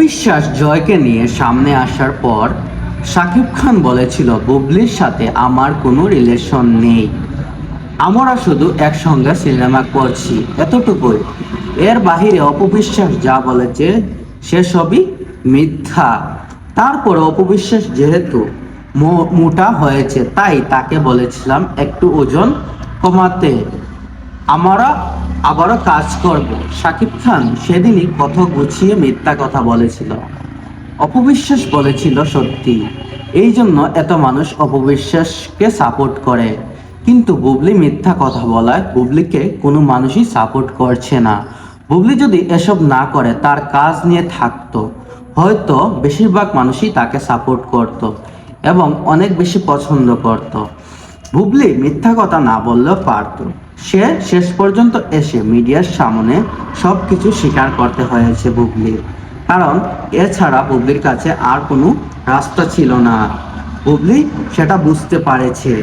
অপবিশ্বাস জয়কে নিয়ে সামনে আসার পর শাকিব খান বলেছিল বুবলির সাথে আমার কোনো রিলেশন নেই, আমরা শুধু একসঙ্গে সিনেমা করছি, এতটুকুই। এর বাহিরে অপবিশ্বাস যা বলেছে সেসবই মিথ্যা। তারপর অপবিশ্বাস যেহেতু মোটা হয়েছে তাই তাকে বলেছিলাম একটু ওজন কমাতে, আমরা আবারও কাজ করব। শাকিব খান সেদিনই কথা গুছিয়ে মিথ্যা কথা বলেছিল। অপবিশ্বাস বলেছিল সত্যি, এই জন্য এত মানুষ অপবিশ্বাসকে সাপোর্ট করে। কিন্তু বুবলি মিথ্যা কথা বলায় বুবলিকে কোনো মানুষই সাপোর্ট করছে না। বুবলি যদি এসব না করে তার কাজ নিয়ে থাকতো, হয়তো বেশিরভাগ মানুষই তাকে সাপোর্ট করত এবং অনেক বেশি পছন্দ করত। বুবলি মিথ্যা কথা না বললেও পারত। সে শেষ পর্যন্ত এসে মিডিয়ার সামনে সব কিছু স্বীকার করতে হয়েছে বুবলির, কারণ এছাড়া বুবলির কাছে আর কোনো রাস্তা ছিল না। বুবলি সেটা বুঝতে পারেছে।